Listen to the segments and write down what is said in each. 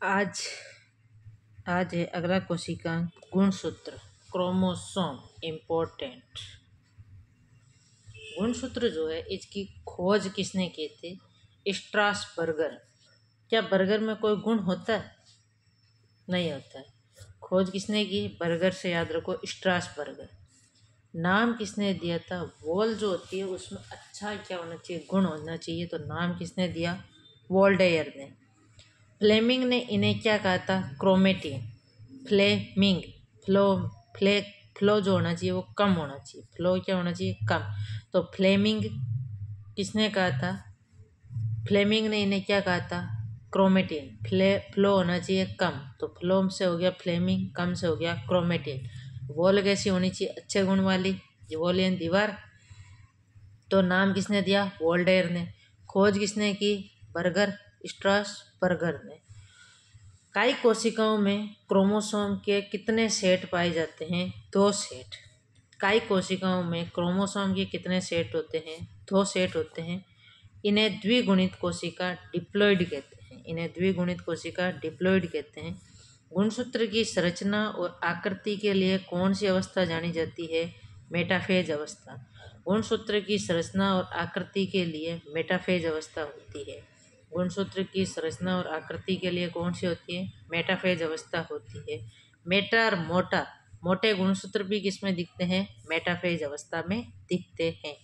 आज आज है अगला कोशिकांक गुणसूत्र क्रोमोसोम इम्पोर्टेंट। गुणसूत्र जो है इसकी खोज किसने की थी? स्ट्रासबर्गर। क्या बर्गर में कोई गुण होता है? नहीं होता है। खोज किसने की? बर्गर से याद रखो, स्ट्रासबर्गर। नाम किसने दिया था? वॉल जो होती है उसमें अच्छा क्या होना चाहिए? गुण होना चाहिए। तो नाम किसने दिया? वोल्डेयर ने। फ्लेमिंग ने इन्हें क्या कहा था? Chromatin. Fleming flow Phule flow जो होना चाहिए वो कम होना चाहिए। फ्लो क्या होना चाहिए? कम। तो फ्लेमिंग किसने कहा था? फ्लेमिंग ने इन्हें क्या कहा था? क्रोमेटिन। फ्लो होना चाहिए कम, तो फ्लो से हो गया फ्लेमिंग, कम से हो गया क्रोमेटिन। वॉल कैसी होनी चाहिए? अच्छे गुण वाली, वॉलियन दीवार। तो नाम किसने दिया? वोल्डेयर ने। खोज किसने की? बर्गर स्ट्रासबर्गर ने। काई कोशिकाओं में क्रोमोसोम के कितने सेट पाए जाते हैं? 2 सेट। काई कोशिकाओं में क्रोमोसोम के कितने सेट होते हैं? 2 सेट होते हैं। इन्हें द्विगुणित कोशिका डिप्लॉइड कहते हैं। इन्हें द्विगुणित कोशिका डिप्लॉइड कहते हैं। गुणसूत्र की संरचना और आकृति के लिए कौन सी अवस्था जानी जाती है? मेटाफेज अवस्था। गुणसूत्र की संरचना और आकृति के लिए मेटाफेज अवस्था होती है। गुणसूत्र की संरचना और आकृति के लिए कौन सी होती है? मेटाफेज अवस्था होती है। मेटा और मोटा, मोटे गुणसूत्र भी किसमें दिखते हैं? मेटाफेज अवस्था में दिखते हैं।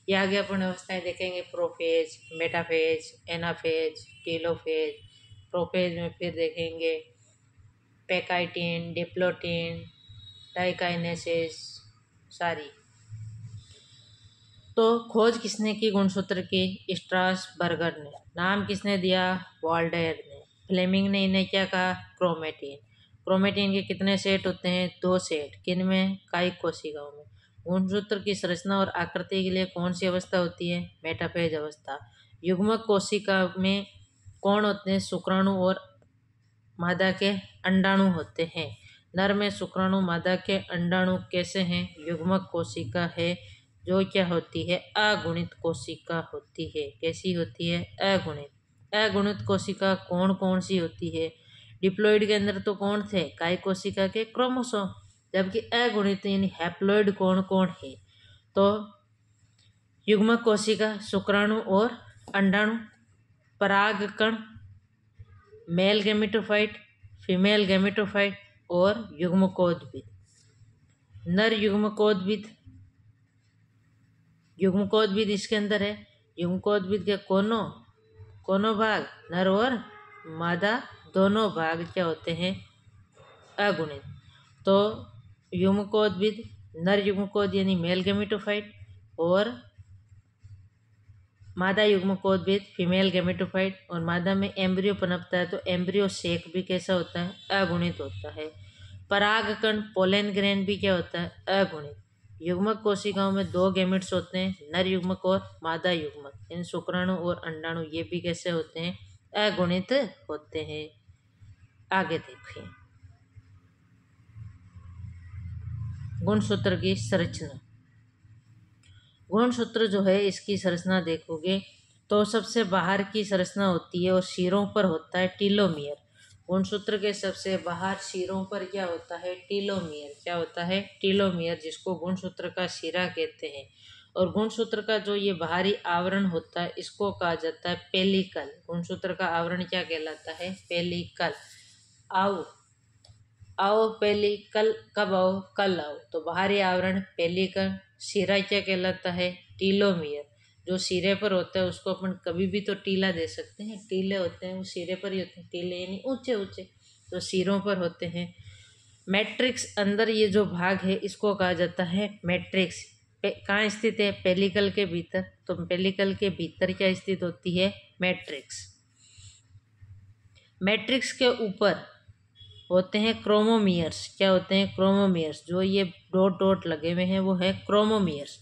ये आगे अपन अवस्थाएं देखेंगे। Prophase, metaphase, anaphase, telophase. Prophase में फिर देखेंगे पैकाइटिन, डिप्लोटिन, डाइकाइनेसिस सारी। तो खोज किसने की गुणसूत्र की? स्ट्रासबर्गर ने। नाम किसने दिया? वोल्डेयर ने। फ्लेमिंग ने इन्हें क्या कहा? क्रोमेटिन। क्रोमेटिन के कितने सेट होते हैं? 2 सेट। किन में? कायिक कोशिकाओं में। गुणसूत्र की संरचना और आकृति के लिए कौन सी अवस्था होती है? मेटाफेज अवस्था। युग्मक कोशिका में कौन होते हैं? शुक्राणु और मादा के अंडाणु होते हैं। नर में शुक्राणु, मादा के अंडाणु कैसे हैं? युग्मक कोशिका है, जो क्या होती है? अगुणित कोशिका होती है। कैसी होती है? अगुणित। अगुणित कोशिका कौन कौन सी होती है? डिप्लॉइड के अंदर तो कौन थे? काय कोशिका के क्रोमोसोम। जबकि अगुणित यानी हैप्लॉइड कौन कौन है? तो युग्मक कोशिका, शुक्राणु और अंडाणु। परागकण, मेल गैमेटोफाइट, फीमेल गैमेटोफाइट और युग्मकोद्भिद। नर युग्मकोद्भिद, युग्मकोद्भिद इसके अंदर है। युग्मकोद्भिद के कोनो भाग, नर और मादा दोनों भाग क्या होते हैं? अगुणित। तो युग्मकोद्भिद, नर युग्मकोद यानी मेल गैमेटोफाइट और मादा युग्मकोद्भिद फीमेल गैमेटोफाइट। और मादा में एम्ब्रियो पनपता है, तो एम्ब्रियो सेक भी कैसा होता है? अगुणित होता है। परागकण पोलन ग्रेन भी क्या होता है? अगुणित। युग्मक कोशिकाओं में 2 गैमेट्स होते हैं, नर युग्मक और मादा युग्मक। इन शुक्राणु और अंडाणु ये भी कैसे होते हैं? अगुणित होते हैं। आगे देखिए गुणसूत्र की संरचना। गुणसूत्र जो है इसकी संरचना देखोगे तो सबसे बाहर की संरचना होती है और सिरों पर होता है टीलोमियर। गुणसूत्र के सबसे बाहर सिरों पर क्या होता है? टीलोमियर। क्या होता है? टीलोमियर, जिसको गुणसूत्र का सिरा कहते हैं। और गुणसूत्र का जो ये बाहरी आवरण होता है इसको कहा जाता है पेलिकल। गुणसूत्र का आवरण क्या कहलाता है? पेलिकल। आओ आओ पेलिकल, कब आओ? कल आओ। तो बाहरी आवरण पेलिकल। सिरा क्या कहलाता है? टीलोमियर। जो सिरे पर होता है उसको अपन कभी भी तो टीला दे सकते हैं। टीले होते हैं वो सिरे पर ही होते हैं। टीले यानी ऊंचे ऊंचे, तो सिरों पर होते हैं। मैट्रिक्स, अंदर ये जो भाग है इसको कहा जाता है मैट्रिक्स। कहाँ स्थित है? पेलिकल के भीतर। तो पेलिकल के भीतर क्या स्थित होती है? मैट्रिक्स। मैट्रिक्स के ऊपर होते हैं क्रोमोमियर्स। क्या होते हैं? क्रोमोमियर्स। जो ये डॉट डॉट लगे हुए हैं वो है क्रोमोमियर्स।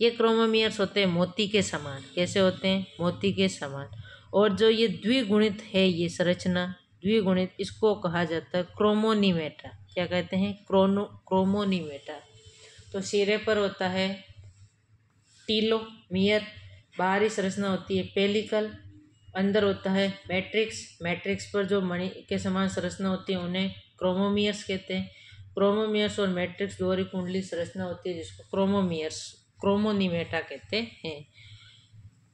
ये क्रोमोमियर्स होते हैं मोती के समान। कैसे होते हैं? मोती के समान। और जो ये द्विगुणित है ये संरचना, द्विगुणित, इसको कहा जाता है क्रोमोनीमेटा। क्या कहते हैं? क्रोमोनीमेटा। तो सिरे पर होता है टीलोमियर, बाहरी संरचना होती है पेलिकल, अंदर होता है मैट्रिक्स। मैट्रिक्स पर जो मणि के समान संरचना होती है उन्हें क्रोमोमियर्स कहते हैं। क्रोमोमियर्स और मैट्रिक्स दोहरी कुंडली संरचना होती है जिसको क्रोमोमियर्स क्रोमोनिमेटा कहते हैं।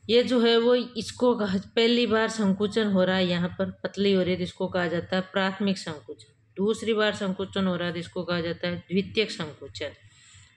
ये जो है वो इसको पहली बार संकुचन हो रहा है, यहाँ पर पतली हो रही है तो इसको कहा जाता है प्राथमिक संकुचन। दूसरी बार संकुचन हो रहा है तो इसको कहा जाता है द्वितीयक संकुचन।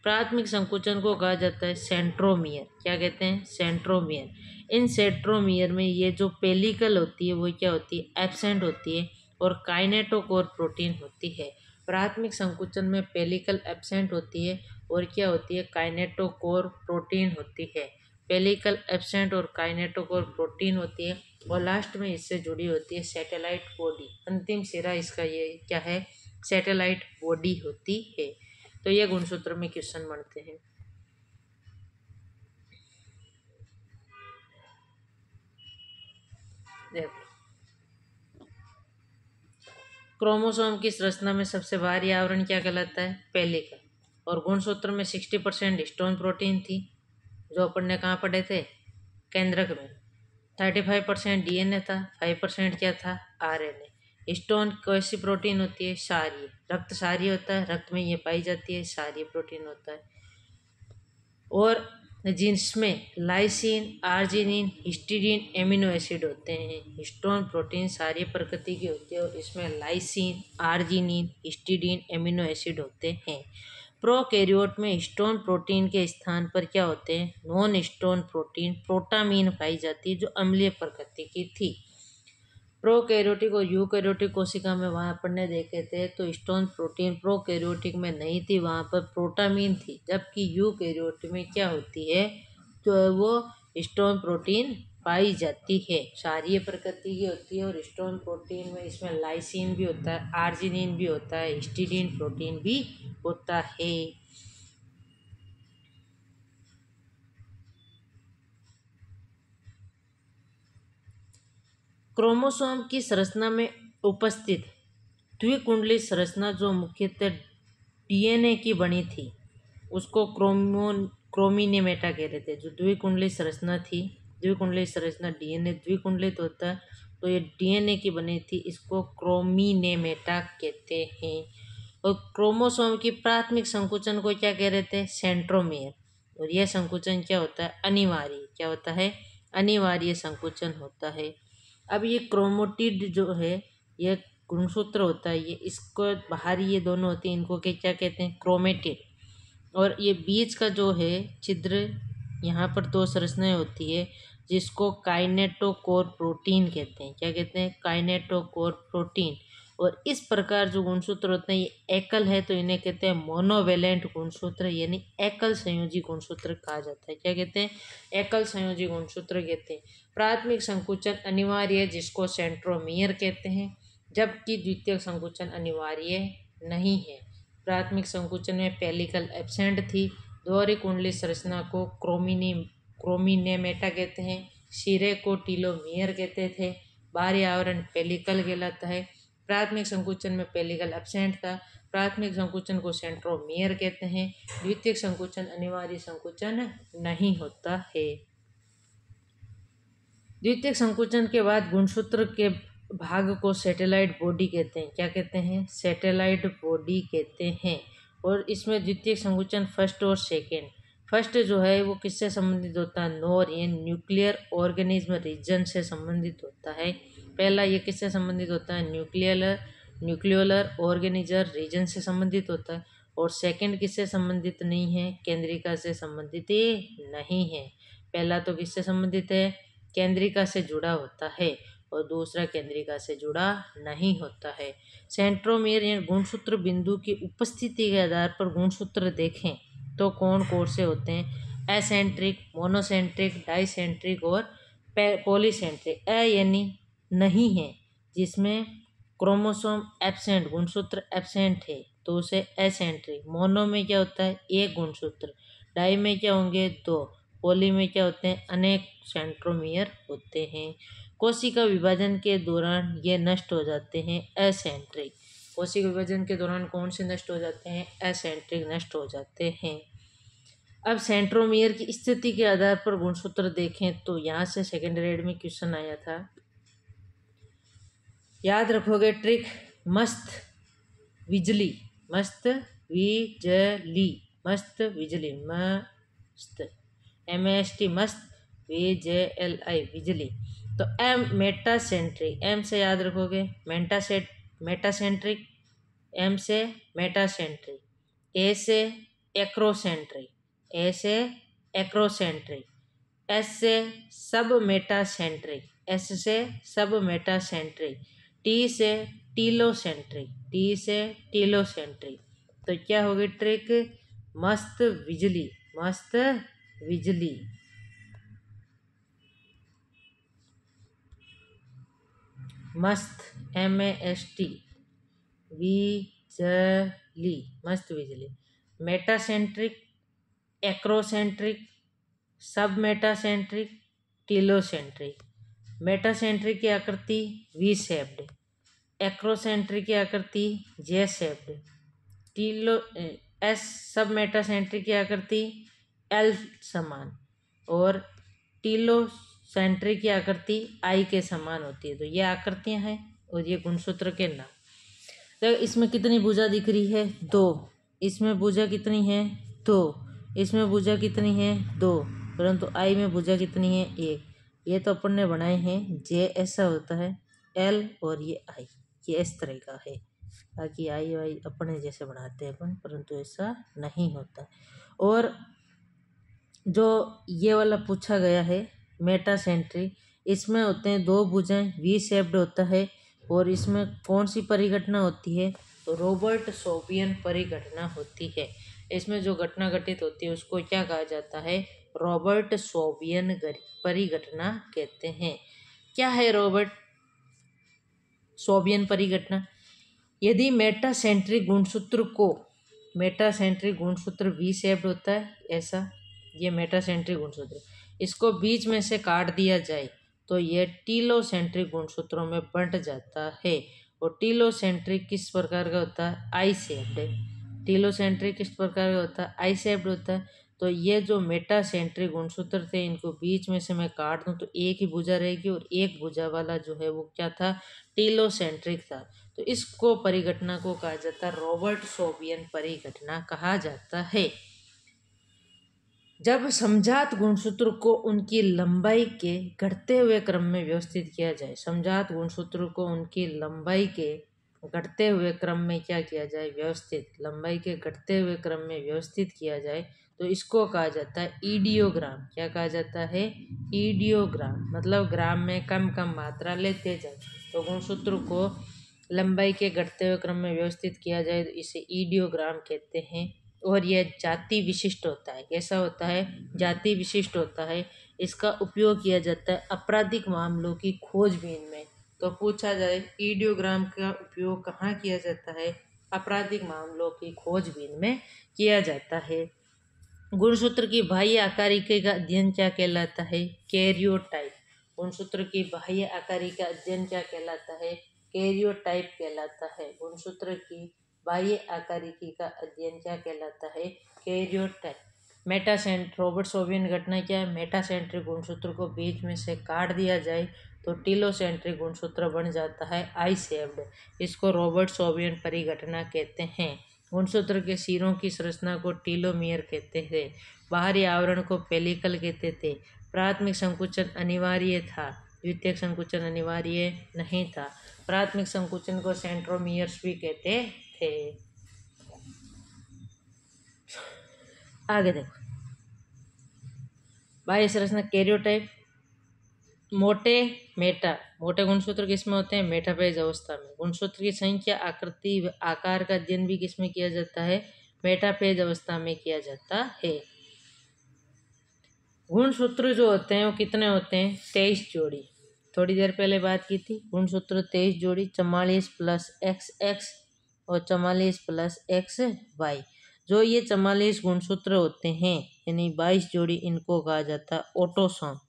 प्राथमिक संकुचन को कहा जाता है सेंट्रोमियर। क्या कहते हैं? सेंट्रोमियर। इन सेंट्रोमियर में ये जो पेलिकल होती है वो क्या होती है? एब्सेंट होती है और काइनेटोकोर प्रोटीन होती है। प्राथमिक संकुचन में पेलिकल एब्सेंट होती है और क्या होती है? काइनेटोकोर प्रोटीन होती है। पेलिकल एब्सेंट और काइनेटोकोर प्रोटीन होती है और लास्ट में इससे जुड़ी होती है सैटेलाइट बॉडी। अंतिम सिरा इसका ये क्या है? सैटेलाइट बॉडी होती है। तो ये गुणसूत्र में क्वेश्चन बनते हैं। देखो, क्रोमोसोम की संरचना में सबसे भारी आवरण क्या कहलाता है? पेलिकल। और गुणसूत्र में 60% हिस्टोन प्रोटीन थी जो अपन ने कहाँ पढ़े थे? केंद्रक में। 35% डीएनए था, 5% क्या था? आरएनए। हिस्टोन कैसी प्रोटीन होती है? क्षारीय। रक्त क्षारीय होता है, रक्त में ये पाई जाती है, क्षारीय प्रोटीन होता है। और जिसमें lysine, arginine, histidine, amino acid होते हैं। हिस्टोन प्रोटीन क्षारीय प्रकृति की होती है और इसमें lysine, arginine, histidine, amino acid होते हैं। प्रोकैरियोट में हिस्टोन प्रोटीन के स्थान पर क्या होते हैं? नॉन हिस्टोन प्रोटीन प्रोटामीन पाई जाती है जो अम्लीय प्रकृति की थी। प्रोकैरियोटिक और यूकैरियोटिक कोशिका में वहाँ अपन ने देखे थे तो हिस्टोन प्रोटीन प्रोकैरियोटिक में नहीं थी, वहाँ पर प्रोटामीन थी। जबकि यूकैरियोटिक में क्या होती है? तो वो हिस्टोन प्रोटीन पाई जाती है, क्षारीय प्रकृति की होती है। और हिस्टोन प्रोटीन में इसमें लाइसिन भी होता है, आर्जिनिन भी होता है, हिस्टीडीन प्रोटीन भी होता है। क्रोमोसोम की संरचना में उपस्थित द्विकुंडली संरचना जो मुख्यतः डीएनए की बनी थी उसको क्रोमिनेमेटा कह रहे थे। जो द्विकुंडली संरचना थी, द्विकुंडली संरचना डीएनए द्विकुंडलित होता है तो ये डीएनए की बनी थी, इसको क्रोमिनेमेटा कहते हैं। और क्रोमोसोम की प्राथमिक संकुचन को क्या कह रहे थे? सेंट्रोमियर। और यह संकुचन क्या होता है? अनिवार्य। क्या होता है? अनिवार्य संकुचन होता है। अब ये क्रोमोटिड जो है ये गुणसूत्र होता है, ये इसको बाहरी ये दोनों होती हैं, इनको क्या कहते हैं? क्रोमेटिड। और ये बीच का जो है छिद्र, यहाँ पर दो संरचनाएं होती है जिसको काइनेटोकोर प्रोटीन कहते हैं। क्या कहते हैं? Kinetochore protein. और इस प्रकार जो गुणसूत्र होते हैं ये एकल है तो इन्हें कहते हैं मोनोवेलेंट गुणसूत्र, यानी एकल संयोजी गुणसूत्र कहा जाता है। क्या कहते हैं? एकल संयोजी गुणसूत्र कहते हैं। प्राथमिक संकुचन अनिवार्य है जिसको सेंट्रोमियर कहते हैं, जबकि द्वितीयक संकुचन अनिवार्य नहीं है। प्राथमिक संकुचन में पेलिकल एब्सेंट थी। दोहरी कुंडली संरचना को क्रोमिनेमेटा कहते हैं। सिरे को टीलोमियर कहते थे। बाहरी आवरण पेलिकल कहलाता है। प्राथमिक संकुचन में पेलिकल एब्सेंट था। प्राथमिक संकुचन को सेंट्रोमियर कहते हैं। द्वितीयक संकुचन अनिवार्य संकुचन नहीं होता है। द्वितीयक संकुचन के बाद गुणसूत्र के भाग को सैटेलाइट बॉडी कहते हैं। क्या कहते हैं? सैटेलाइट बॉडी कहते हैं। और इसमें द्वितीयक संकुचन फर्स्ट और सेकेंड। फर्स्ट जो है वो किससे संबंधित होता है? नोर यानी न्यूक्लियर ऑर्गेनिज्म रीजन से संबंधित होता है। पहला ये किससे संबंधित होता है? न्यूक्लियोलर ऑर्गेनिजर रीजन से संबंधित होता है। और सेकेंड किससे संबंधित नहीं है? केंद्रिका से संबंधित नहीं है। पहला तो किससे संबंधित है? केंद्रिका से जुड़ा होता है और दूसरा केंद्रिका से जुड़ा नहीं होता है। सेंट्रोमियर या गुणसूत्र बिंदु की उपस्थिति के आधार पर गुणसूत्र देखें तो कौन कौन से होते हैं? एसेंट्रिक, मोनोसेंट्रिक, डाइसेंट्रिक और पॉलीसेंट्रिक। यानी नहीं है, जिसमें क्रोमोसोम एब्सेंट, गुणसूत्र एब्सेंट है तो उसे एसेंट्रिक। मोनो में क्या होता है? एक गुणसूत्र। डाई में क्या होंगे? दो। पोली में क्या होते हैं? अनेक सेंट्रोमियर होते हैं। कोशिका विभाजन के दौरान ये नष्ट हो जाते हैं, एसेंट्रिक। कोशिका विभाजन के दौरान कौन से नष्ट हो जाते हैं? एसेंट्रिक नष्ट हो जाते हैं। अब सेंट्रोमियर की स्थिति के आधार पर गुणसूत्र देखें तो यहाँ से सेकेंड ग्रेड में क्वेश्चन आया था, याद रखोगे ट्रिक। मस्त बिजली, मस्त विजली, मस्त बिजली, मस्त MAST मस्त, VJLI बिजली। तो एम मेटासेंट्रिक, एम से याद रखोगे मेटासेंट्रिक, एम से मेटासेंट्रिक, ए से एक्रोसेंट्रिक, ए से एक्रोसेंट्रिक, एस से सब मेटासेंट्रिक, एस से सब मेटासेंट्रिक, टी से टीलोसेंट्रिक, टी से टीलोसेंट्रिक। तो क्या होगी ट्रिक? मस्त बिजली, मस्त बिजली। मस्त MAST बिजली, मस्त बिजली। मेटासेंट्रिक, एक्रोसेंट्रिक, सब मेटासेंट्रिक, टीलोसेंट्रिक। मेटासेंट्रिक की आकृति वी शेप्ड, एक्रोसेंट्रिक की आकृति जे शेप्ड, टीलो एस सब मेटासेंट्रिक की आकृति एल समान, और टीलोसेंट्रिक की आकृति आई के समान होती है। तो ये आकृतियां हैं और ये गुणसूत्र के नाम। तो इसमें कितनी भुजा दिख रही है? 2। इसमें भुजा कितनी है? 2। इसमें भुजा कितनी है? 2। परंतु आई में भुजा कितनी है? 1। ये तो अपन ने बनाए हैं, जे ऐसा होता है, एल और ये आई, ये इस तरह का है। बाकी आई वाई अपने जैसे बनाते हैं अपन, परंतु ऐसा नहीं होता। और जो ये वाला पूछा गया है मेटासेंट्रिक, इसमें होते हैं 2 भुजाएं, वी शेप्ड होता है। और इसमें कौन सी परिघटना होती है? तो रॉबर्ट-सोबियन परिघटना होती है। इसमें जो घटना घटित होती है उसको क्या कहा जाता है? रॉबर्ट-सोबियन परिघटना कहते हैं। क्या है रॉबर्ट-सोबियन परिघटना? यदि मेटासेंट्रिक गुणसूत्र वी शेप्ड होता है, ऐसा, ये मेटासेंट्रिक गुणसूत्र, इसको बीच में से काट दिया जाए तो ये टीलोसेंट्रिक गुणसूत्रों में बंट जाता है। और टीलोसेंट्रिक किस प्रकार का होता है? आई शेप्ड। टीलोसेंट्रिक किस प्रकार का होता है? आई शेप्ड होता है। तो ये जो मेटासेंट्रिक गुणसूत्र थे, इनको बीच में से मैं काट दूं तो एक ही भुजा रहेगी, और एक भुजा वाला जो है वो क्या था? टीलोसेंट्रिक था। तो इसको परिघटना को कहा जाता है रॉबर्ट-सोबियन परिघटना कहा जाता है। जब समजात गुणसूत्र को उनकी लंबाई के घटते हुए क्रम में व्यवस्थित किया जाए, समजात गुणसूत्र को उनकी लंबाई के घटते हुए क्रम में क्या किया जाए? व्यवस्थित, लंबाई के घटते हुए क्रम में व्यवस्थित किया जाए तो इसको कहा जाता है ईडियोग्राम। क्या कहा जाता है? ईडियोग्राम। मतलब ग्राम में कम कम मात्रा लेते जाए। तो गुणसूत्र को लंबाई के घटते हुए क्रम में व्यवस्थित किया जाए तो इसे ईडियोग्राम कहते हैं। और यह जाति विशिष्ट होता है। कैसा होता है? जाति विशिष्ट होता है। इसका उपयोग किया जाता है आपराधिक मामलों की खोजबीन में। तो पूछा जाए ईडियोग्राम का उपयोग कहाँ किया जाता है? आपराधिक मामलों की खोजबीन में किया जाता है। गुणसूत्र की बाह्य आकारिकी का अध्ययन क्या कहलाता है? कैरियोटाइप। गुणसूत्र की बाह्य आकारिकी का अध्ययन क्या कहलाता है? कैरियोटाइप कहलाता है। गुणसूत्र की बाह्य आकारिकी का अध्ययन क्या कहलाता है? कैरियोटाइप। रॉबर्ट-सोबियन घटना क्या है? मेटासेंट्रिक गुणसूत्र को बीच में से काट दिया जाए तो टीलोसेंट्रिक गुणसूत्र बन जाता है आई शेप्ड। इसको रॉबर्ट-सोबियन परिघटना कहते हैं। गुणसूत्र के सिरों की संरचना को टीलोमियर कहते थे। बाहरी आवरण को पेलिकल कहते थे। प्राथमिक संकुचन अनिवार्य था, द्वितीयक संकुचन अनिवार्य नहीं था। प्राथमिक संकुचन को सेंट्रोमियर्स भी कहते थे। आगे देखो, बाह्य संरचना कैरियोटाइप। मोटे गुणसूत्र किसमें होते हैं? मेटाफेज अवस्था में। गुणसूत्र की संख्या, आकृति, आकार का अध्ययन भी किसमें किया जाता है? मेटाफेज अवस्था में किया जाता है। गुणसूत्र जो होते हैं वो कितने होते हैं? 23 जोड़ी। थोड़ी देर पहले बात की थी। गुणसूत्र 23 जोड़ी, 44 + XX और 44 + XY। जो ये 44 गुणसूत्र होते हैं, यानी 22 जोड़ी, इनको कहा जाता है ऑटोसोम।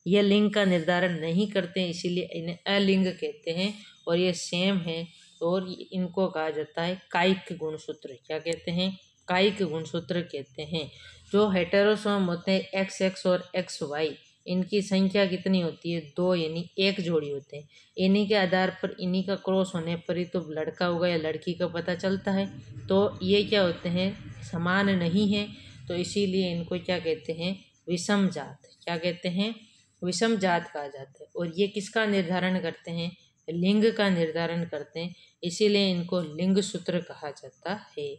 ये लिंग का निर्धारण नहीं करते हैं, इसीलिए इन्हें अलिंग कहते हैं। और ये सेम है, और इनको कहा जाता है कायिक गुणसूत्र। क्या कहते हैं? कायिक गुणसूत्र कहते हैं। जो हेटेरोसोम होते हैं एक्स एक्स और एक्स वाई, इनकी संख्या कितनी होती है? 2, यानी एक जोड़ी होते हैं। इन्हीं के आधार पर, इन्हीं का क्रॉस होने पर ही तो लड़का होगा या लड़की का पता चलता है। तो ये क्या होते हैं? समान नहीं है, तो इसीलिए इनको क्या कहते हैं? विषम जात। क्या कहते हैं? विषम जात कहा जाता है। और ये किसका निर्धारण करते हैं? लिंग का निर्धारण करते हैं, इसीलिए इनको लिंग सूत्र कहा जाता है।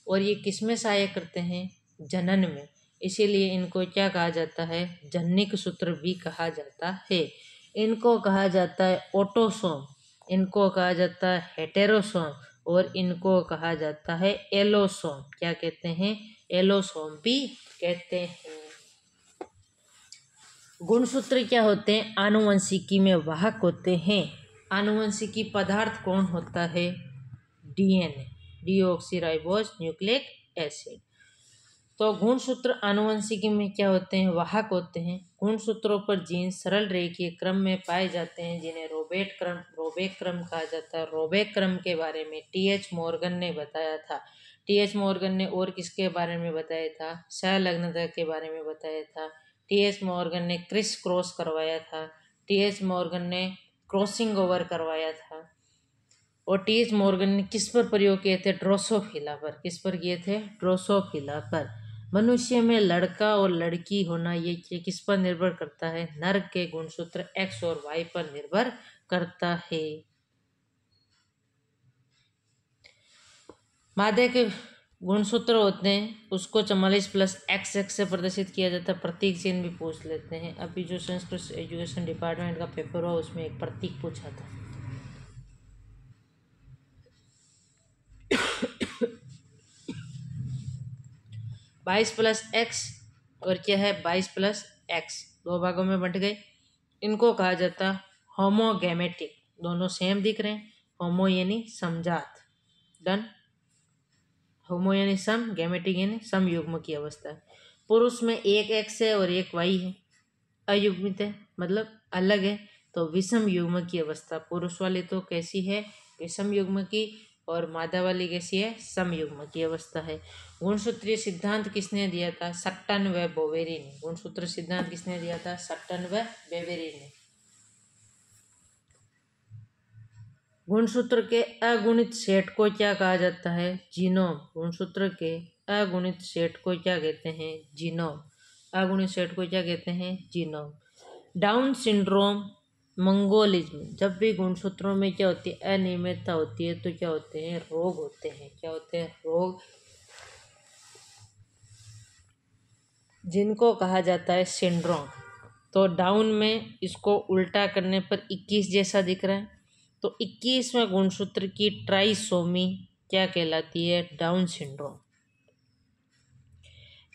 और ये किस में सहायक करते हैं? जनन में, इसीलिए इनको क्या कहा जाता है? जनिक सूत्र भी कहा जाता है। इनको कहा जाता है ऑटोसोम, इनको कहा जाता है हेटेरोसोम, और इनको कहा जाता है एलोसोम। क्या कहते हैं? एलोसोम भी कहते हैं। गुणसूत्र क्या होते हैं? आनुवंशिकी में वाहक होते हैं। आनुवंशिकी पदार्थ कौन होता है? DNA, deoxyribose nucleic acid. तो गुणसूत्र आनुवंशिकी में क्या होते हैं? वाहक होते हैं। गुणसूत्रों पर जीन सरल रेखीय क्रम में पाए जाते हैं, जिन्हें रोबेक क्रम कहा जाता है। रोबेक क्रम के बारे में टीएच मॉर्गन ने बताया था। टीएच मॉर्गन ने और किसके बारे में बताया था? सहलग्नता के बारे में बताया था। टीएच मॉर्गन ने क्रिस क्रॉस करवाया था। टीएच मॉर्गन ने क्रॉसिंग ओवर करवाया था। और टीएच मॉर्गन ने किस पर प्रयोग किए थे? ड्रोसोफिला पर। किस पर किए थे? ड्रोसोफिला पर। मनुष्य में लड़का और लड़की होना ये किस पर निर्भर करता है? नर के गुणसूत्र एक्स और वाई पर निर्भर करता है। मादे के गुणसूत्र होते हैं, उसको 44+XX से प्रदर्शित किया जाता है। प्रतीक चिन्ह भी पूछ लेते हैं। अभी जो संस्कृत एजुकेशन डिपार्टमेंट का पेपर हुआ उसमें एक प्रतीक पूछा था। बाईस प्लस एक्स और क्या है? 22+X, दो भागों में बंट गए। इनको कहा जाता होमोगैमेटिक। दोनों सेम दिख रहे हैं। होमो यानी समजात, डन। होमो यानी सम, गैमेटिक यानी समयुग्म की अवस्था है। पुरुष में एक एक्स है और एक वाई है, अयुग्मित है, मतलब अलग है। तो विषम युग्म की अवस्था। पुरुष वाली तो कैसी है? विषम युग्म की। और मादा वाली कैसी है? समयुग्म की अवस्था है। गुणसूत्रीय सिद्धांत किसने दिया था? सट्टन व बोवेरी ने। गुणसूत्र सिद्धांत किसने दिया था? सट्टन व बोवेरी ने। गुणसूत्र के अगुणित सेट को क्या कहा जाता है? जीनोम। गुणसूत्र के अगुणित सेट को क्या कहते हैं? जीनोम। अगुणित सेट को क्या कहते हैं? जीनोम। डाउन सिंड्रोम, मंगोलिज्म, जब भी गुणसूत्रों में क्या होती है? अनियमितता होती है, तो क्या होते हैं? रोग होते हैं। क्या होते हैं? रोग, जिनको कहा जाता है सिंड्रोम। तो डाउन में इसको उल्टा करने पर 21 जैसा दिख रहा है, तो 21वें गुणसूत्र की ट्राइसोमी क्या कहलाती है? Down syndrome.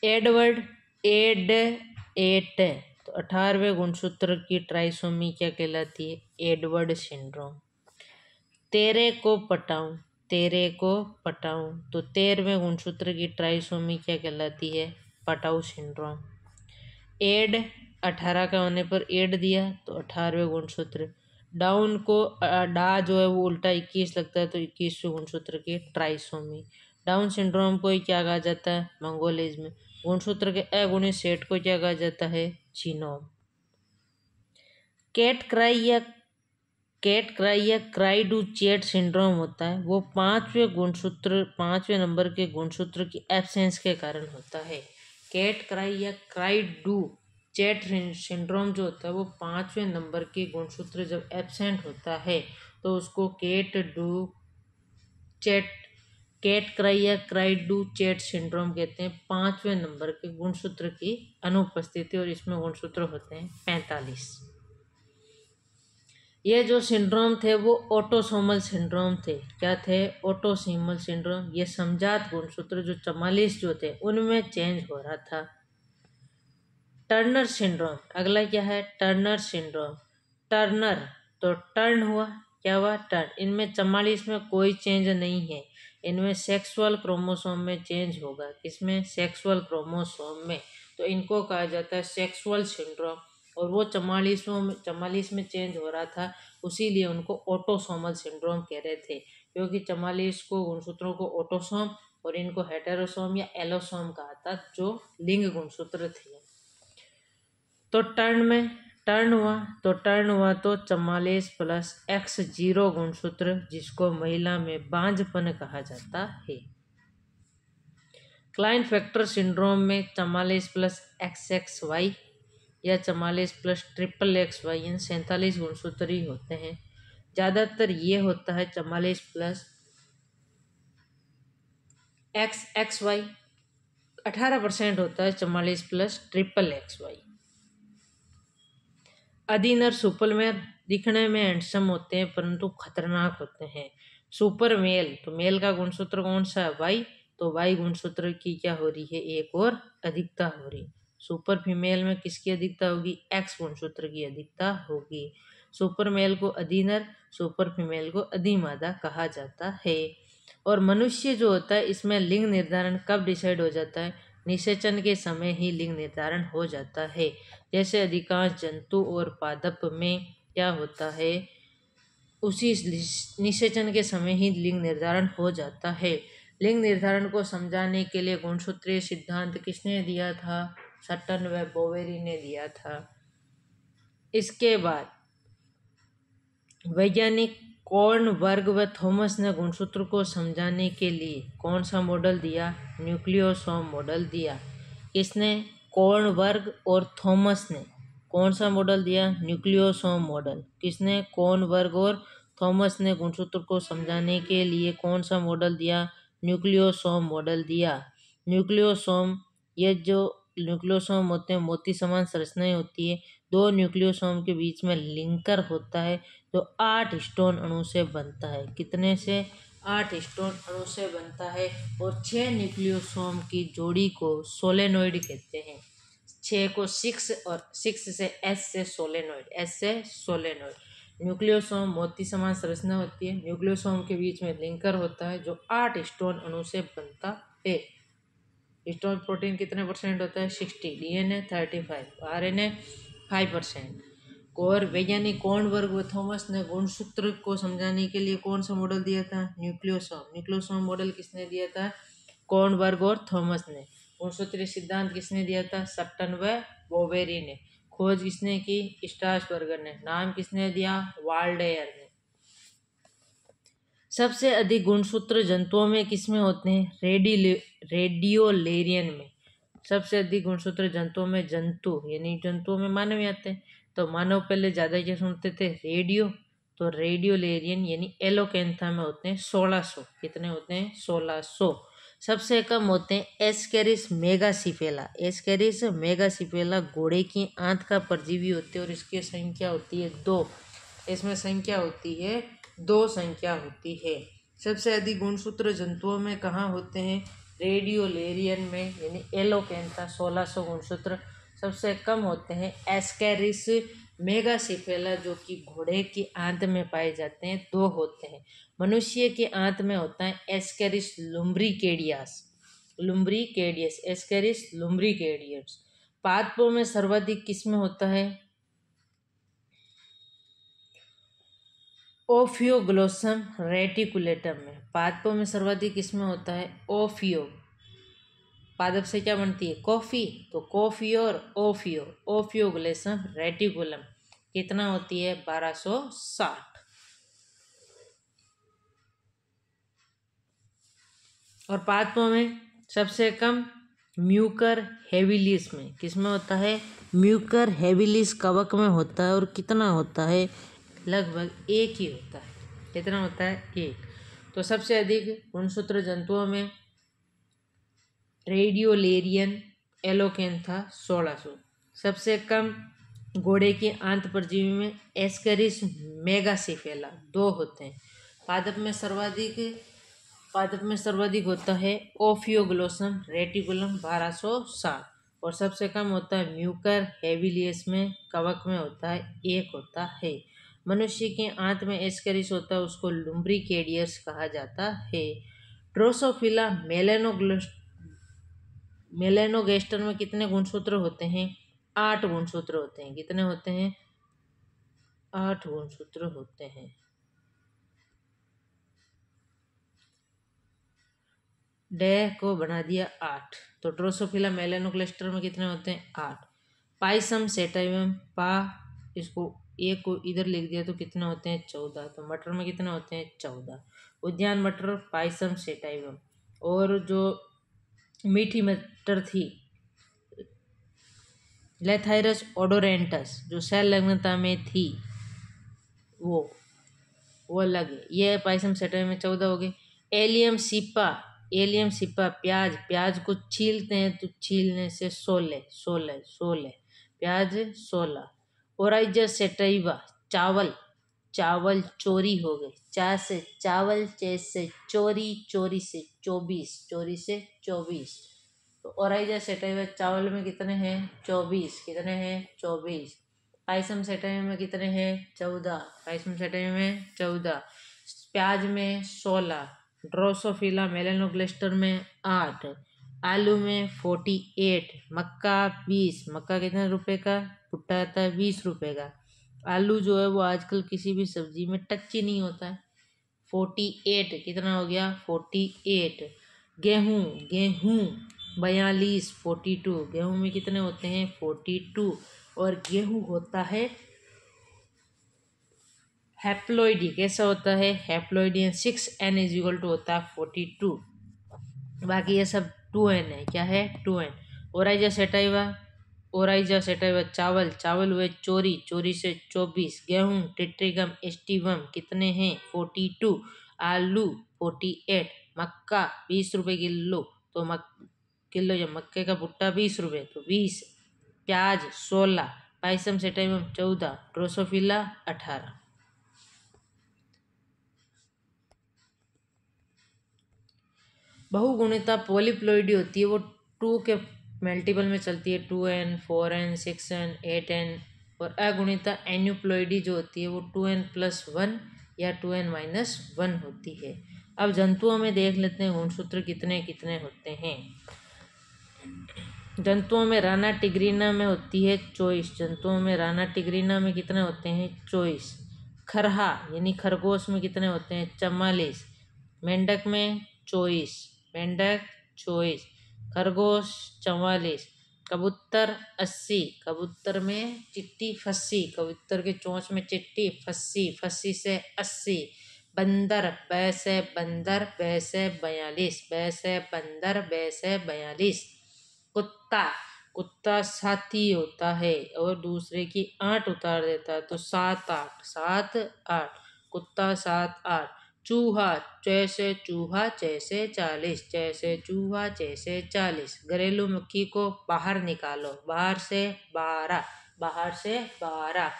एडवर्ड एड एट, तो 18वें गुणसूत्र की ट्राइसोमी क्या कहलाती है? Edward syndrome. तेरे को पटाऊं, तेरे को पटाऊं, तो 13वें गुणसूत्र की ट्राइसोमी क्या कहलाती है? Patau syndrome. एड 18 का होने पर एड दिया, तो 18वें गुणसूत्र। डाउन को डा जो है वो उल्टा 21 लगता है, तो 21वें गुणसूत्र की ट्राइसोमी। डाउन सिंड्रोम को क्या कहा जाता है? मंगोलिज्म। गुणसूत्र के अगुणित सेट को क्या कहा जाता है? जीनोम। कैट क्राई या क्राई डू चैट सिंड्रोम होता है, वो 5वें नंबर के गुणसूत्र की एब्सेंस के कारण होता है। कैट क्राई या क्राई डू चैट सिंड्रोम जो होता है वो 5वें नंबर के गुणसूत्र जब एब्सेंट होता है तो उसको कैट क्राई या क्राई डू चैट सिंड्रोम कहते हैं। 5वें नंबर के गुणसूत्र की अनुपस्थिति, और इसमें गुणसूत्र होते हैं 45। ये जो सिंड्रोम थे वो ऑटोसोमल सिंड्रोम थे। क्या थे? Autosomal syndrome. ये समजात गुणसूत्र जो 44 जो थे उनमें चेंज हो रहा था। टर्नर सिंड्रोम, अगला क्या है? Turner syndrome. टर्नर, तो टर्न हुआ, क्या हुआ? टर्न। इनमें 44 में कोई चेंज नहीं है, इनमें सेक्सुअल क्रोमोसोम में चेंज होगा। किसमें? सेक्सुअल क्रोमोसोम में। तो इनको कहा जाता है सेक्सुअल सिंड्रोम। और वो 44 में चेंज हो रहा था, उसीलिए उनको ऑटोसोमल सिंड्रोम कह रहे थे, क्योंकि 44 को गुणसूत्रों को ऑटोसोम और इनको हेटेरोसोम या एलोसोम कहा था, जो लिंग गुणसूत्र थे। तो टर्न हुआ तो 44 प्लस X0 गुणसूत्र, जिसको महिला में बांझपन कहा जाता है। क्लाइन फैक्टर सिंड्रोम में 44 प्लस XXY या 44 प्लस XXXY, इन 47 गुणसूत्र ही होते हैं। ज़्यादातर ये होता है 44 प्लस XXY, 18% होता है 44 प्लस XXXY। अधीनर सुपर मेल दिखने में हैंडसम होते हैं परंतु खतरनाक होते हैं। सुपर मेल, तो मेल का गुणसूत्र कौन सा है? वाई, तो वाई गुणसूत्र की क्या हो रही है? एक और अधिकता हो रही। सुपर फीमेल में किसकी अधिकता होगी? एक्स गुणसूत्र की अधिकता होगी। सुपर मेल को अधीनर, सुपर फीमेल को अधिमादा कहा जाता है। और मनुष्य जो होता है, इसमें लिंग निर्धारण कब डिसाइड हो जाता है? निषेचन के समय ही लिंग निर्धारण हो जाता है। जैसे अधिकांश जंतु और पादप में क्या होता है, उसी निषेचन के समय ही लिंग निर्धारण हो जाता है। लिंग निर्धारण को समझाने के लिए गुणसूत्रीय सिद्धांत किसने दिया था? सटन व बोवेरी ने दिया था। इसके बाद वैज्ञानिक कॉर्नबर्ग व थॉमस ने गुणसूत्र को समझाने के लिए कौन सा मॉडल दिया? न्यूक्लियोसोम मॉडल दिया। किसने? कॉर्नबर्ग और थॉमस ने कौन सा मॉडल दिया? Nucleosome model. किसने? कॉर्नबर्ग और थॉमस ने गुणसूत्र को समझाने के लिए कौन सा मॉडल दिया? न्यूक्लियोसोम मॉडल दिया। न्यूक्लियोसोम, ये जो न्यूक्लियोसोम होते हैं, मोती समान संरचनाएं होती है। दो न्यूक्लियोसोम के बीच में लिंकर होता है जो 8 हिस्टोन अणु से बनता है। कितने से? 8 हिस्टोन अणु से बनता है। और 6 न्यूक्लियोसोम की जोड़ी को सोलेनोइड कहते हैं। 6 को 6 और 6 से एस से सोलेनोइड, एस से सोलेनोइड। न्यूक्लियोसोम मोती समान संरचना होती है। न्यूक्लियोसोम के बीच में लिंकर होता है जो 8 हिस्टोन अणु से बनता है। हिस्टोन प्रोटीन कितने परसेंट होता है? 60, डीएनए 35, आरएनए 5%। और वैज्ञानिक कॉर्नबर्ग व थॉमस ने गुणसूत्र को समझाने के लिए कौन सा मॉडल दिया था? न्यूक्लियोसोम। न्यूक्लियोसोम मॉडल किसने दिया था? कॉर्नबर्ग और थॉमस ने। गुणसूत्रीय सिद्धांत किसने दिया था? सट्टन व बोवेरी ने। खोज किसने की? स्ट्रासबर्गर ने। नाम किसने दिया? वाल्डेयर ने। सबसे अधिक गुणसूत्र जंतुओं में किसमें होते हैं? रेडियोलेरियन में। सबसे अधिक गुणसूत्र जंतुओं में, जंतु यानी जंतुओं में मानव ही आते हैं, तो मानव पहले ज़्यादा क्या सुनते थे? रेडियो। तो रेडियोलेरियन यानी एलोकेंथा में होते हैं 1600। कितने होते हैं? 1600। सबसे कम होते हैं एस्केरिस मेगासिफेला। एस्केरिस मेगासिफेला घोड़े की आंत का परजीवी होते हैं और इसकी संख्या होती है 2। इसमें संख्या होती है 2 संख्या होती है। सबसे अधिक गुणसूत्र जंतुओं में कहाँ होते हैं? रेडियोलेरियन में यानी एलोकेंथा 1600 गुणसूत्र। सबसे कम होते हैं एस्केरिस मेगासिफेला, जो कि घोड़े की आंत में पाए जाते हैं, 2 होते हैं। मनुष्य की आंत में होता है एस्केरिस लुम्ब्रिकेडियास। लुम्ब्रिकेडियस, एस्केरिस लुम्ब्रिकेडियस। पादपों में सर्वाधिक किसमें होता है? ओफियोग्लोसम रेटिकुलेटम में। पादपों में सर्वाधिक किसमें होता है? ओफियो। पादप से क्या बनती है? कॉफी। तो कॉफी और ओफियो, ओफियोग्लोसम रेटिकुलम कितना होती है? 1260। और पादपों में सबसे कम म्यूकर हेविलिस में। किसमें होता है? म्यूकर हेविलिस कवक में होता है। और कितना होता है? लगभग 1 ही होता है। कितना होता है? 1। तो सबसे अधिक गुणसूत्र जंतुओं में रेडियोलेरियन एलोकेंथा 1600। सबसे कम घोड़े की आंत परजीवी में एस्केरिस मेगासिफेला 2 होते हैं। पादप में सर्वाधिक होता है ओफियोग्लोसम रेटिकुलम 1260। और सबसे कम होता है म्यूकर हेविलियस में, कवक में होता है 1 होता है। मनुष्य के आंत में एस्केरिस होता है, उसको लुम्ब्रिकेडियस कहा जाता है। ड्रोसोफिला मेलेनोगेस्टर में कितने गुणसूत्र होते हैं? 8 गुणसूत्र होते हैं। कितने होते हैं? 8 गुणसूत्र होते हैं। डे को बना दिया 8। तो ड्रोसोफिला मेलानोक्लस्टर में कितने होते हैं? 8। पाइसम सेटाइवम पा, इसको एक को इधर लिख दिया तो कितने होते हैं? 14। तो मटर में कितने होते हैं? 14। उद्यान मटर पाइसम सेटाइवम। और जो मीठी मटर थी लेथाइरस ओडोरेंटस, जो सेल लग्नता में थी वो अलग है। ये पाइसम सेटाइवम में 14 हो गए। एलियम सिपा, एलियम सिपा प्याज, प्याज को छीलते हैं तो छीलने से 16 प्याज 16। ओराइजा सेटाइवा चावल, चावल चोरी हो गए, चा से चावल, चे से चोरी, चोरी से 24, चोरी से 24। तो ओराइजा सेटाइवा चावल में कितने हैं? 24। कितने हैं? 24। पाइसम सेटाइवा में कितने हैं? 14। पाइसम सेटाइवा में 14। प्याज में 16। ड्रोसोफिला मेलानोक्लस्टर में 8। आलू में 48। मक्का 20। मक्का कितने रुपए का? भुट्टा आता है 20 रुपए का। आलू जो है वो आजकल किसी भी सब्जी में टच ही नहीं होता है। 48 कितना हो गया? 48। गेहूँ, गेहूँ 42, 42। गेहूँ में कितने होते हैं? 42। और गेहूँ होता है हैप्लोइडी। कैसा होता है? हैप्लोइडी। 6n इज इक्वल टू होता है 42। बाकी ये सब 2n है। क्या है? 2n। Oryza sativa, Oryza sativa चावल, चावल हुए चोरी, चोरी से 24। गेहूं टिट्रिगम एस्टिवम कितने हैं? 42। आलू 48। मक्का 20 रुपये किलो, तो किलो या मक्के का भुट्टा 20 रुपये, तो 20। प्याज 16। Pisum sativum 14। ड्रोसोफिला 18। बहुगुणिता पॉलीप्लॉइडी होती है, वो 2 के मल्टीपल में चलती है। 2n, 4n, 6n, 8n। और अगुणिता एन्यूप्लॉइडी जो होती है वो 2n+1 या 2n-1 होती है। अब जंतुओं में देख लेते हैं गुणसूत्र कितने कितने होते हैं। जंतुओं में राना टिग्रीना में होती है 24। जंतुओं में राना टिग्रीना में कितने होते हैं? 24। खरहा यानी खरगोश में कितने होते हैं? 44। मेंढक में 24। मेंढक 24। खरगोश 44। कबूतर 80। कबूतर में चिट्टी फस्सी, कबूतर के चोंच में चिट्टी फस्सी, फस्सी से 80। बंदर बैसे बंदर बैसे 42। बैसे बंदर बैसे 42। कुत्ता, कुत्ता साथी होता है और दूसरे की 8 उतार देता है, तो 7 8 7 8। कुत्ता 7 8। चूहा, जैसे चूहा जैसे 40। जैसे चूहा जैसे 40। घरेलू मक्खी को बाहर निकालो, बाहर से 12, बाहर से 12।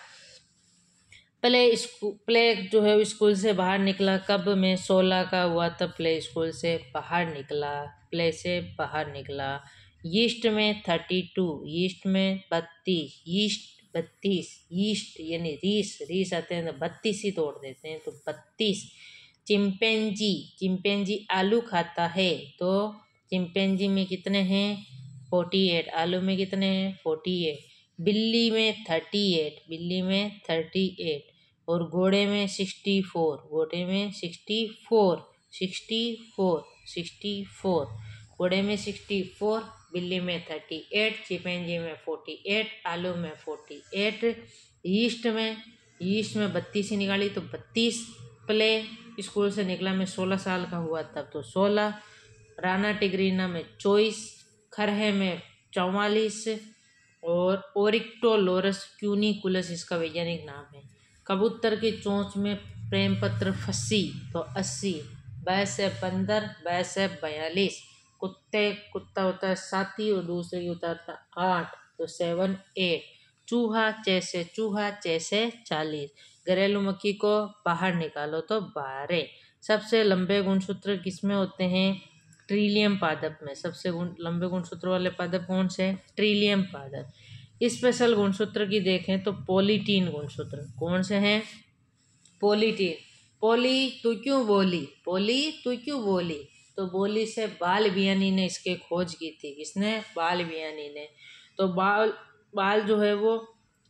प्ले जो है स्कूल से बाहर निकला कब? में 16 का हुआ तब प्ले स्कूल से बाहर निकला, प्ले से बाहर निकला। यीस्ट में 32। यीस्ट में 32। यीस्ट 32। यीस्ट यानी रीस, रीस आते हैं तो 32 ही तोड़ देते हैं, तो 32। चिंपैंजी, चिंपैंजी आलू खाता है, तो चिंपैंजी में कितने हैं? 48। आलू में कितने हैं? 48। बिल्ली में 38। बिल्ली में 38। और घोड़े में 64। घोड़े में 64। 64। 64। घोड़े में 64। बिल्ली में 38। चिंपैंजी में 48। आलू में 48। ईस्ट में, ईस्ट में 32 ही निकाली तो 32। प्ले स्कूल से निकला मैं 16 साल का हुआ तब, तो 16। राना टिग्रीना में 24। खरहे में 44। और ओरिक्टोलोरस क्यूनिकुलस इसका वैज्ञानिक नाम है। कबूतर की चोंच में प्रेम पत्र फंसी, तो 80। बैस है बंदर, बैस है 42। कुत्ता होता है साथी और दूसरे की उतारता 8, तो 7 8। चूहा जैसे 40। घरेलू मक्खी को बाहर निकालो तो 12। सबसे लंबे गुणसूत्र किसमें होते हैं? ट्रिलियम पादप में। सबसे लंबे गुणसूत्र वाले पादप कौन से? ट्रिलियम पादप। स्पेशल गुणसूत्र की देखें तो पॉलीटीन गुणसूत्र कौन से हैं? पॉलीटीन। पोली तू क्यों बोली, पोली तू क्यों बोली, तो बोली से बाल बियानी ने इसके खोज की थी। किसने? बाल बियानी ने। तो बाल बाल जो है वो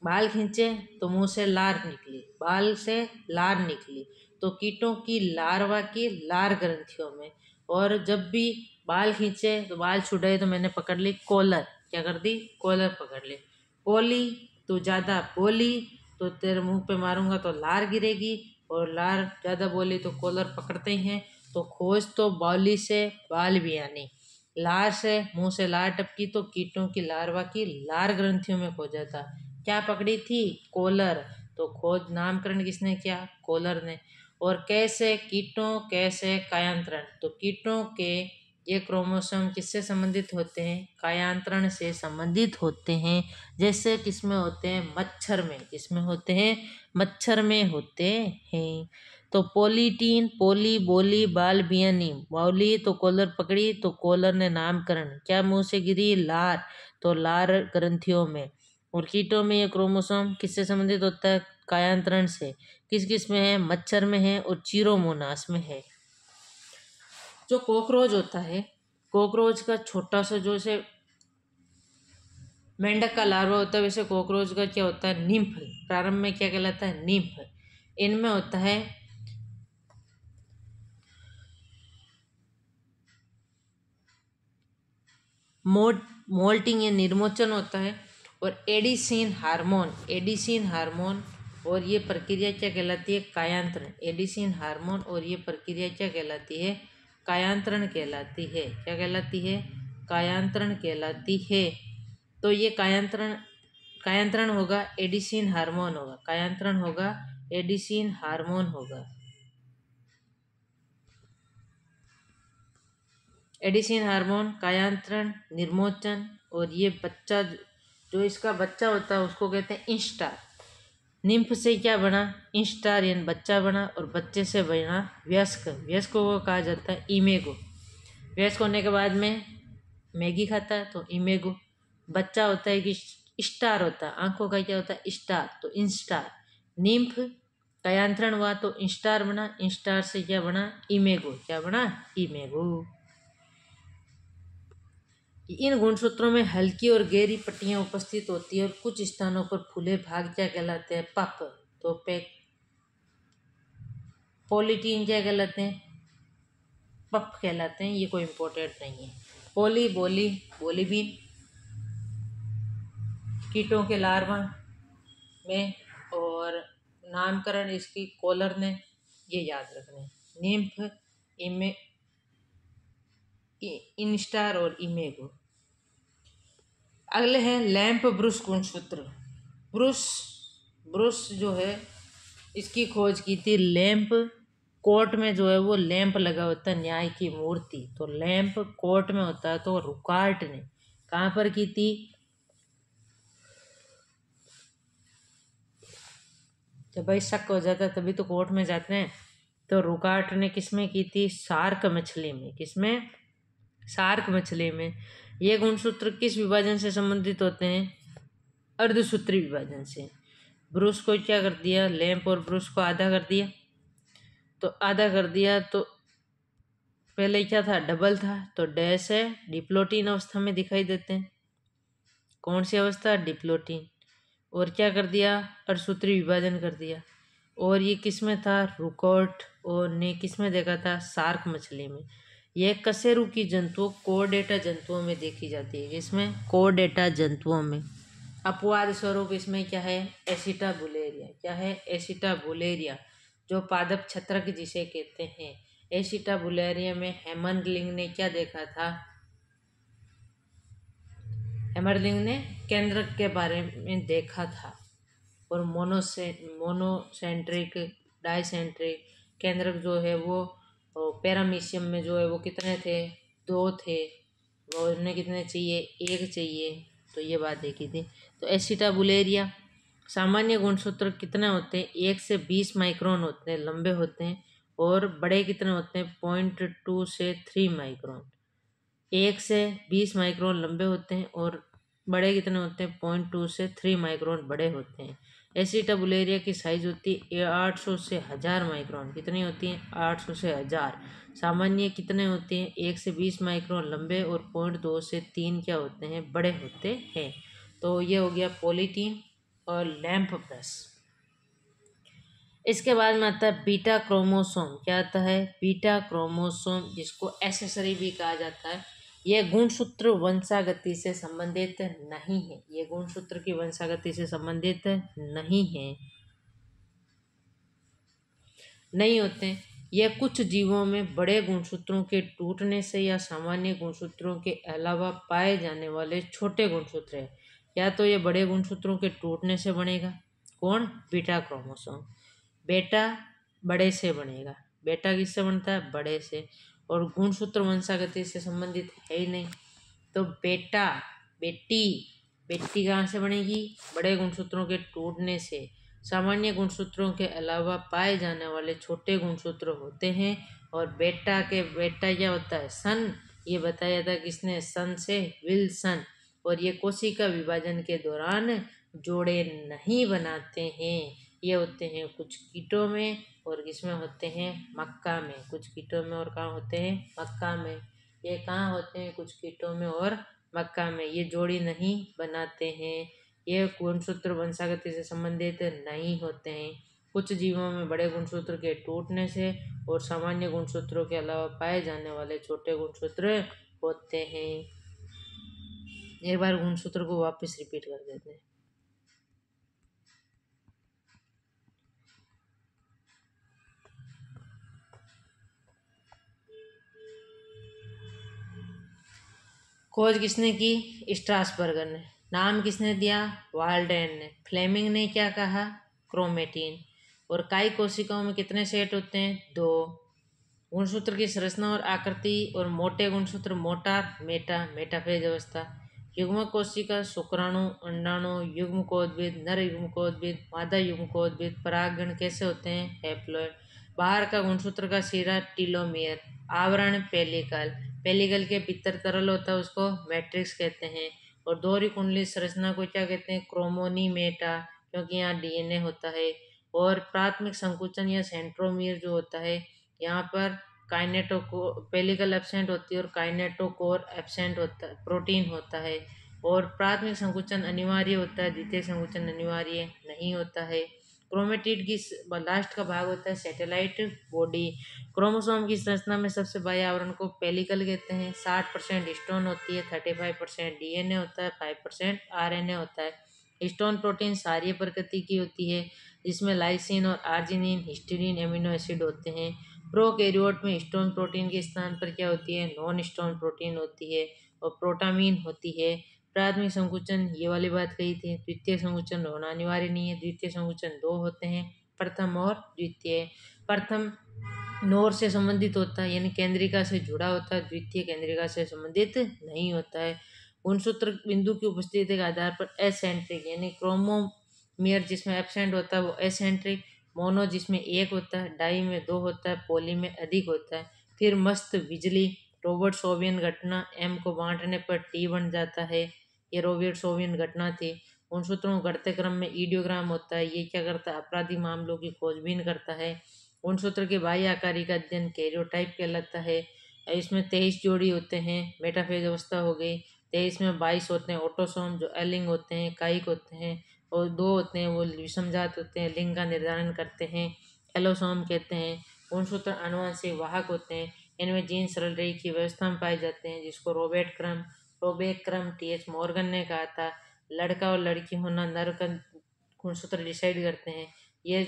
बाल खींचे तो मुंह से लार निकली, बाल से लार निकली, तो कीटों की लार्वा की लार ग्रंथियों में, और जब भी बाल खींचे तो बाल छुटाए तो मैंने पकड़ ली कॉलर, क्या कर दी, कॉलर पकड़ ली। बोली तू ज़्यादा बोली तो तेरे मुंह पे मारूंगा तो लार गिरेगी, और लार ज़्यादा बोली तो कॉलर पकड़ते ही हैं। तो खोज तो बौली से बाल भी आनी, लार से मुंह से लार टपकी तो कीटों की लार्वा की लार ग्रंथियों में खोजा था। क्या पकड़ी थी, कॉलर। तो खोज नामकरण किसने किया, कॉलर ने। और कैसे, कीटों कैसे कायांतरण, तो कीटों के ये क्रोमोसोम किससे संबंधित होते हैं, कायांतरण से संबंधित होते हैं। जैसे किसमें होते हैं, मच्छर में, किसमें होते हैं, मच्छर में होते हैं। तो पोलीटीन, पोली बोली बाल बियानी, बोली तो कॉलर पकड़ी तो कॉलर ने नामकरण, क्या मुंह से गिरी, लार, तो लार ग्रंथियों में। और कीटों में ये क्रोमोसोम किससे संबंधित होता है, कायांतरण से। किस किस में है, मच्छर में है और चीरोमोनास में है। जो कॉकरोच होता है, कॉकरोच का छोटा सा जो से मेंढक का लार्वा होता है, वैसे कॉकरोच का क्या होता है, निम्फ, प्रारंभ में क्या कहलाता है, निम्फ। इनमें होता है मोल्टिंग या निर्मोचन होता है, और एडिसिन हार्मोन, एडिसिन हार्मोन, और ये प्रक्रिया क्या कहलाती है, कायांतरण। एडिसिन हार्मोन और ये प्रक्रिया क्या कहलाती है, कायांतरण कहलाती है। क्या कहलाती है, कायांतरण कहलाती है। तो ये कायांतरण, कायांतरण होगा एडिसिन हार्मोन होगा, कायांतरण होगा एडिसिन हार्मोन होगा। एडिसिन हार्मोन, कायांतरण, निर्मोचन, और ये बच्चा जो इसका बच्चा होता है उसको कहते हैं इंस्टार। निम्फ से क्या बना, इंस्टार यानी बच्चा बना, और बच्चे से बना वयस्क, वयस्क को कहा जाता है इमेगो। वयस्क होने के बाद में मैगी खाता है तो इमेगो। बच्चा होता है कि स्टार होता है, आंखों का क्या होता है, स्टार, तो इंस्टार। निम्फ कायांतरण हुआ तो इंस्टार बना, इंस्टार से क्या बना, इमेगो, क्या बना, इमेगो। इन गुणसूत्रों में हल्की और गहरी पट्टियां उपस्थित होती है, और कुछ स्थानों पर फूले भाग क्या कहलाते हैं, पफ। तो पोलिटीन क्या कहलाते हैं, पफ कहलाते हैं। ये कोई इंपॉर्टेंट नहीं है। पोली बोली, बोली भी कीटों के लार्वा में, और नामकरण इसकी कॉलर ने, ये याद रखना है। निम्फ, इमे, इंस्टार और इमेगो। अगले हैं लैंप ब्रुश गुणसूत्र। ब्रुश, ब्रुश जो है इसकी खोज की थी लैंप, कोर्ट में जो है वो लैंप लगा होता है, न्याय की मूर्ति, तो लैंप कोर्ट में होता है। तो रुकार्ट ने कहाँ पर की थी, जब भाई शक हो जाता है तभी तो कोर्ट में जाते हैं। तो रुकार्ट ने किस में की थी, शार्क मछली में, किसमें, शार्क मछली में। ये गुणसूत्र किस विभाजन से संबंधित होते हैं, अर्धसूत्री विभाजन से। ब्रुश को क्या कर दिया, लैंप और ब्रुश को आधा कर दिया, तो आधा कर दिया तो पहले क्या था, डबल था, तो डैश है, डिप्लोटीन अवस्था में दिखाई देते हैं। कौन सी अवस्था, डिप्लोटीन। और क्या कर दिया, अर्धसूत्री विभाजन कर दिया। और ये किस में था, रुकॉर्ट, और ने किस में देखा था, शार्क मछली में। यह कशेरुकी जंतुओं, कोर्डेटा जंतुओं में देखी जाती है। इसमें कोर्डेटा जंतुओं में। अपवाद स्वरूप इसमें क्या है, एसिटाबुलेरिया, क्या है, एसिटाबुलेरिया, जो पादप छत्रक जिसे कहते हैं। एसिटाबुलेरिया में हेमरलिंग ने क्या देखा था, हेमरलिंग ने केंद्रक के बारे में देखा था। और मोनोसेंट्रिक, डाइसेंट्रिक केंद्रक जो है वो पैरामीशियम में जो है वो कितने थे, दो थे, और उन्हें कितने चाहिए, एक चाहिए। तो ये बात देखी थी। तो एसिटाबुलेरिया सामान्य गुणसूत्र कितने होते हैं, 1 से 20 माइक्रोन होते हैं, लंबे होते हैं। और बड़े कितने होते हैं, 0.2 से 3 माइक्रोन। 1 से 20 माइक्रोन लंबे होते हैं, और बड़े कितने होते हैं, 0.2 से 3 माइक्रोन बड़े होते हैं। एसिटाबुलेरिया की साइज होती है 800 से 1000 माइक्रोन। कितनी होती है, 800 से 1000। सामान्य कितने होते हैं, 1 से 20 माइक्रोन लंबे, और 0.2 से 3 क्या होते हैं, बड़े होते हैं। तो ये हो गया पोलीटीन और लैंप ब्रश। इसके बाद में आता है बीटा क्रोमोसोम। क्या आता है? बीटा क्रोमोसोम, जिसको एसेसरी भी कहा जाता है। यह गुणसूत्र वंशागति से संबंधित नहीं है। ये गुणसूत्र की वंशागति से संबंधित नहीं है, नहीं होते। यह कुछ जीवों में बड़े गुणसूत्रों के टूटने से या सामान्य गुणसूत्रों के अलावा पाए जाने वाले छोटे गुणसूत्र है। या तो ये बड़े गुणसूत्रों के टूटने से बनेगा, कौन? Beta chromosome. बेटा बड़े से बनेगा। बेटा किससे बनता है? बड़े से। और गुणसूत्र वंशागति से संबंधित है ही नहीं, तो बेटा बेटी, बेटी कहाँ से बनेगी? बड़े गुणसूत्रों के टूटने से। सामान्य गुणसूत्रों के अलावा पाए जाने वाले छोटे गुणसूत्र होते हैं। और बेटा क्या होता है? सन। ये बताया था किसने? सन से, विल्सन। और ये कोशिका विभाजन के दौरान जोड़े नहीं बनाते हैं। ये होते हैं कुछ कीटों में, और किसमें होते हैं? मक्का में। कुछ कीटों में और कहाँ होते हैं? मक्का में। ये कहाँ होते हैं? कुछ कीटों में और मक्का में। ये जोड़ी नहीं बनाते हैं। ये गुणसूत्र वंशागति से संबंधित नहीं होते हैं। कुछ जीवों में बड़े गुणसूत्र के टूटने से और सामान्य गुणसूत्रों के अलावा पाए जाने वाले छोटे गुणसूत्र होते हैं। एक बार गुणसूत्र को वापस रिपीट कर देते हैं। खोज किसने की? स्ट्रासबर्गर ने। नाम किसने दिया? वाल्डेन ने। फ्लेमिंग ने क्या कहा? क्रोमेटिन। और काई कोशिकाओं में कितने सेट होते हैं? 2। गुणसूत्र की संरचना और आकृति और मोटे गुणसूत्र मोटार, मेटाफेज अवस्था। युग्मक कोशिका, शुक्राणु, अंडाणु, युग्मकोद्भिद, नर युग्मकोद्भिद, मादा युग्मकोद्भिद, परागण कैसे होते हैं? हैप्लॉइड। बाहर का गुणसूत्र का सिरा टीलोमियर, आवरण पेलिकल। पेलिकल के भीतर तरल होता है, उसको मैट्रिक्स कहते हैं। और दोहरी कुंडली संरचना को क्या कहते हैं? क्रोमोनीमेटा, क्योंकि यहाँ डीएनए होता है। और प्राथमिक संकुचन या सेंट्रोमीर जो होता है, यहाँ पर काइनेटोको पेलिकल एब्सेंट होती है और काइनेटोकोर एब्सेंट होता है, प्रोटीन होता है। और प्राथमिक संकुचन अनिवार्य होता है, द्वितीय संकुचन अनिवार्य नहीं होता है। क्रोमेटिड की लास्ट का भाग होता है सैटेलाइट बॉडी। क्रोमोसोम की संरचना में सबसे बाह्य आवरण को पेलिकल कहते हैं। 60% हिस्टोन होती है, 35% डीएनए होता है, 5% आरएनए होता है। हिस्टोन प्रोटीन क्षारीय प्रकृति की होती है, जिसमें लाइसिन और आर्जिनिन, हिस्टीडीन एमिनो एसिड होते हैं। प्रोकैरियोट में हिस्टोन प्रोटीन के स्थान पर क्या होती है? नॉन हिस्टोन प्रोटीन होती है और प्रोटामीन होती है। प्राथमिक संकुचन ये वाली बात कही थी। द्वितीय संकुचन होना अनिवार्य नहीं है। द्वितीय संकुचन 2 होते हैं, प्रथम और द्वितीय। प्रथम नोर से संबंधित होता है, यानी केंद्रिका से जुड़ा होता है। द्वितीय केंद्रिका से संबंधित नहीं होता है। गुणसूत्र बिंदु की उपस्थिति के आधार पर एसेंट्रिक, यानी क्रोमोमियर जिसमें एब्सेंट होता है वो एसेंट्रिक, मोनो जिसमें 1 होता है, डाई में 2 होता है, पॉली में अधिक होता है। फिर मस्त बिजली, रोबर्ट्सोवियन घटना, एम को बांटने पर टी बन जाता है। ये रोबर्ट्सोवियन घटना थी। गुणसूत्रों को घटते क्रम में ईडियोग्राम होता है। ये क्या करता है? अपराधी मामलों की खोजबीन करता है। गुणसूत्र के बाह्य आकारी का अध्ययन कैरियोटाइप कहलाता है। इसमें 23 जोड़ी होते हैं, मेटाफेज अवस्था हो गई। 23 में 22 होते हैं ऑटोसोम, जो अलिंग होते हैं, कायिक होते हैं। और 2 होते हैं वो विषमजात होते हैं, लिंग का निर्धारण करते हैं, एलोसोम कहते हैं। गुणसूत्र आनुवंशिक वाहक होते हैं। इनमें जीन सरल रेखी की व्यवस्था में पाए जाते हैं, जिसको रोबेट क्रम टीएच मॉर्गन ने कहा था। लड़का और लड़की होना नर का गुणसूत्र डिसाइड करते हैं। ये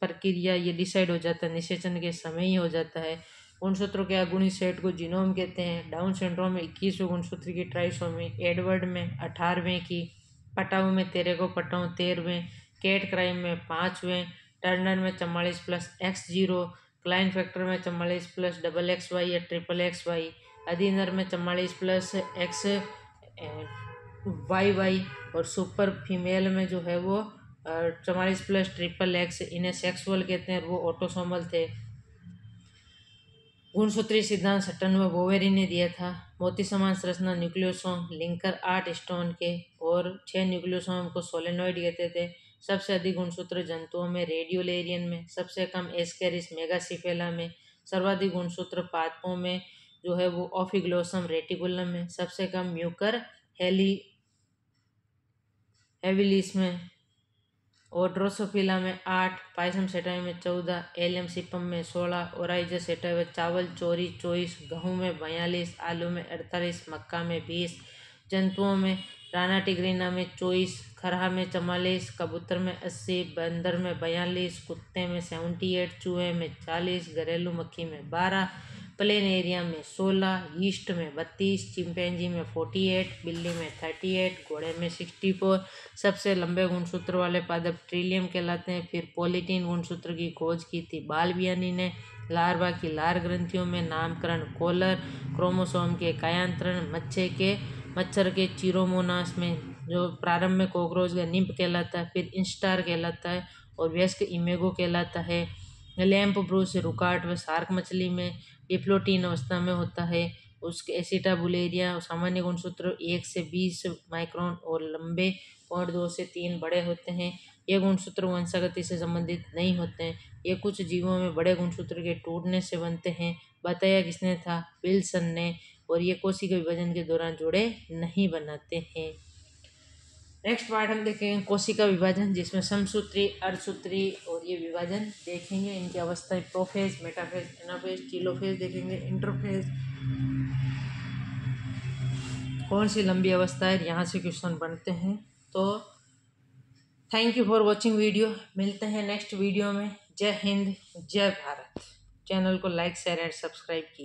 प्रक्रिया ये डिसाइड हो जाता है, निषेचन के समय ही हो जाता है। गुणसूत्रों के अगुणी सेट को जीनोम कहते हैं। डाउन सिंड्रोम में 21वें गुणसूत्र की ट्राइसोमी, एडवर्ड में 18वें की, पटाऊ में तेरे को पटाऊ 13वें, केट क्राइम में 5वें, टर्नर में 44+X0, क्लाइन फैक्टर में 44+XXY या XXY, अधीनर में 44+XYY, और सुपर फीमेल में जो है वो 44+XXX। इन्हें सेक्सुअल कहते हैं, वो ऑटोसोमल थे। गुणसूत्रीय सिद्धांत सटन व बोवेरी ने दिया था। मोती समान संरचना न्यूक्लियोसोम, लिंकर 8 स्टोन के और 6 न्यूक्लियोसोम को सोलेनॉइड कहते थे। सबसे अधिक गुणसूत्र जंतुओं में रेडियोलेरियन में, सबसे कम एस्केरिस मेगासिफेला में, सर्वाधिक गुणसूत्र पादपों में जो है वो ऑफिग्लोसम रेटिकुलम में, सबसे कम म्यूकर हेविलिस में। और ड्रोसोफिला में 8, पायसम सेटाई में 14, एलियम सिपम में 16, ओराइजा सेटाई में चावल चोरी 24, गेहूँ में 42, आलू में 48, मक्का में 20, जंतुओं में राना टिग्रीना में 24, खरहा में 44, कबूतर में 80, बंदर में 42, कुत्ते में 78, चूहे में 40, घरेलू मक्खी में 12, प्लेन एरिया में 16, ईस्ट में 32, चिंपैंजी में 48, बिल्ली में 38, घोड़े में 64। सबसे लंबे गुणसूत्र वाले पादप ट्रिलियम कहलाते हैं। फिर पॉलीटीन गुणसूत्र की खोज की थी बालबियानी ने। लार्वा की लार ग्रंथियों में नामकरण कोलर, क्रोमोसोम के कायांतरण, मच्छर के चिरोमोनास में जो प्रारंभ में कॉकरोच का निम्फ कहलाता है, फिर इंस्टार कहलाता है, और वयस्क इमेगो कहलाता है। लैम्प ब्रूस रुकाट व सार्क मछली में डिप्लोटीन अवस्था में होता है। उसके एसिटाबुलेरिया सामान्य गुणसूत्र 1 से 20 माइक्रोन और लंबे 0.2 से 3 बड़े होते हैं। ये गुणसूत्र वंशागति से संबंधित नहीं होते हैं। ये कुछ जीवों में बड़े गुणसूत्र के टूटने से बनते हैं। बताया किसने था? विल्सन ने। और ये कोशिका विभाजन के दौरान जोड़े नहीं बनाते हैं। नेक्स्ट पार्ट हम देखेंगे कोशिका विभाजन, जिसमें समसूत्री, अर्धसूत्री और ये विभाजन देखेंगे। इनकी अवस्थाएं प्रोफेज, मेटाफेज, एनाफेज, टीलोफेज देखेंगे। इंटरफेज कौन सी लंबी अवस्था है, यहाँ से क्वेश्चन बनते हैं। तो thank you for watching video. मिलते हैं नेक्स्ट वीडियो में। जय हिंद, जय भारत। चैनल को लाइक, शेयर एंड सब्सक्राइब कीजिए।